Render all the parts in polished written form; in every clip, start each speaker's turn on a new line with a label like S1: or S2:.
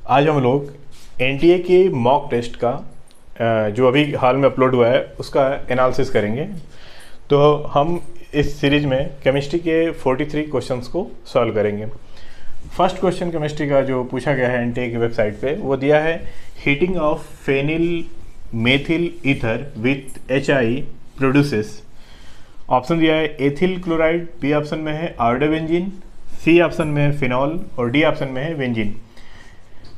S1: आज हम लोग एनटीए के मॉक टेस्ट का जो अभी हाल में अपलोड हुआ है उसका एनालिसिस करेंगे। तो हम इस सीरीज में केमिस्ट्री के 43 क्वेश्चंस को सॉल्व करेंगे। फर्स्ट क्वेश्चन केमिस्ट्री का जो पूछा गया है एनटीए की वेबसाइट पे वो दिया है heating of phenyl methyl ether with HI produces. Option दिया है एथिल क्लोराइड, बी ऑप्शन में है आयोडोबेंजीन, सी ऑप्शन में है फिनॉल और डी ऑप्शन में है बेंजीन।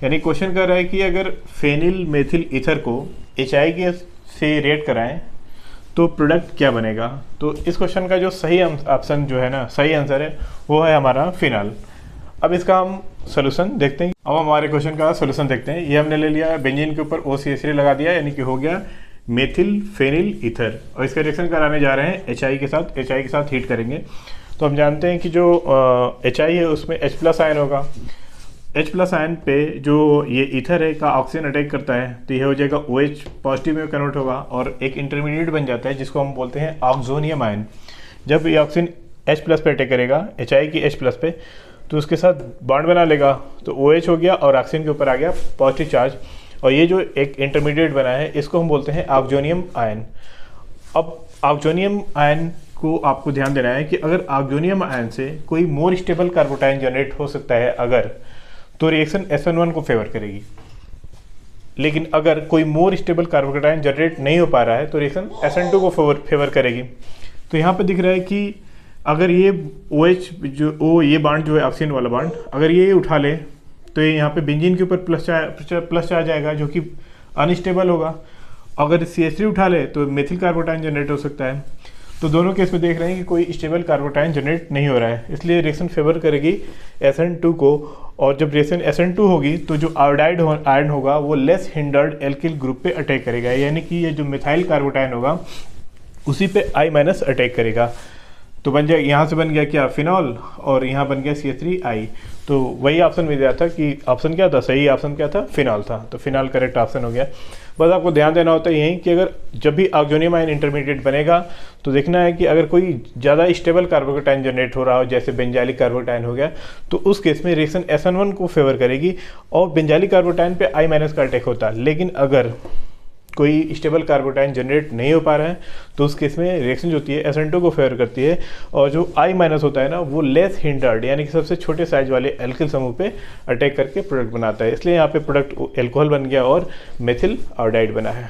S1: यानी क्वेश्चन कर रहा है कि अगर फेनिल मेथिल ईथर को HI के से रिएक्ट कराएं तो प्रोडक्ट क्या बनेगा। तो इस क्वेश्चन का जो सही ऑप्शन जो है ना, सही आंसर है वो है हमारा फिनॉल। अब इसका हम सोल्यूशन देखते हैं। अब हमारे क्वेश्चन का सोल्यूशन देखते हैं। ये हमने ले लिया बेंजीन के ऊपर OCH3 लगा दिया, यानी कि हो गया मेथिल फेनिल ईथर, और इसका रिएक्शन कराने जा रहे हैं HI के साथ हीट करेंगे। तो हम जानते हैं कि जो HI है उसमें H+ आयन होगा। H+ आयन पे जो ये ईथर है का ऑक्सीजन अटैक करता है तो ये हो जाएगा OH पॉजिटिव में कन्वर्ट होगा और एक इंटरमीडिएट बन जाता है जिसको हम बोलते हैं ऑक्सोनियम आयन। जब ये ऑक्सीजन H+ पे अटैक करेगा HI की H+ पे तो उसके साथ बॉन्ड बना लेगा, तो OH हो गया और ऑक्सीजन के ऊपर आ गया पॉजिटिव चार्ज, और ये जो एक इंटरमीडिएट बना है इसको हम बोलते हैं ऑक्सोनियम आयन। अब ऑक्सोनियम आयन को आपको ध्यान देना है कि अगर ऑक्सोनियम आयन से कोई मोर स्टेबल कार्बोटाइन जनरेट हो सकता है अगर, तो रिएक्शन SN1 को फेवर करेगी। लेकिन अगर कोई मोर स्टेबल कार्बोटाइन जनरेट नहीं हो पा रहा है तो रिएक्शन SN2 को फेवर करेगी। तो यहाँ पे दिख रहा है कि अगर ये OH जो ये बांड जो है ऑक्सीजन वाला बांड, अगर ये उठा ले तो ये यहाँ पे बेंजीन के ऊपर प्लस आ जाएगा जो कि अनस्टेबल होगा। अगर CH3 उठा ले तो मेथिल कार्बोटाइन जनरेट हो सकता है। तो दोनों केस में देख रहे हैं कि कोई स्टेबल कार्बोटाइन जनरेट नहीं हो रहा है, इसलिए रिएक्शन फेवर करेगी SN2 को। और जब रिएक्शन SN2 होगी तो जो आयोडाइड आयन होगा वो लेस हिंडर्ड एल्किल ग्रुप पे अटैक करेगा, यानी कि ये जो मिथाइल कार्बोटाइन होगा उसी पे I- अटैक करेगा। तो बन जाए यहाँ से बन गया क्या फिनॉल, और यहाँ बन गया CH3I। तो वही ऑप्शन में दिया था कि ऑप्शन क्या था, सही ऑप्शन क्या था, फिनॉल था। तो फिनॉल करेक्ट ऑप्शन हो गया। बस आपको ध्यान देना होता है यही कि अगर जब भी ऑक्सोनियम आयन इंटरमीडिएट बनेगा तो देखना है कि अगर कोई ज़्यादा स्टेबल कार्बोकेटाइन जनरेट हो रहा हो, जैसे बेंजाइलिक कार्बोटाइन हो गया, तो उस केस में रिएक्शन SN1 को फेवर करेगी और बेंजाइलिक कार्बोटाइन पे I- का अटैक होता है। लेकिन अगर कोई स्टेबल कार्बोटाइन जनरेट नहीं हो पा रहा है तो उस केस में रिएक्शन जो होती है SN2 को फेवर करती है, और जो I- होता है ना वो लेस हिंडर्ड यानी कि सबसे छोटे साइज वाले एल्किल समूह पे अटैक करके प्रोडक्ट बनाता है। इसलिए यहाँ पे प्रोडक्ट एल्कोहल बन गया और मेथिल आयोडाइड बना है।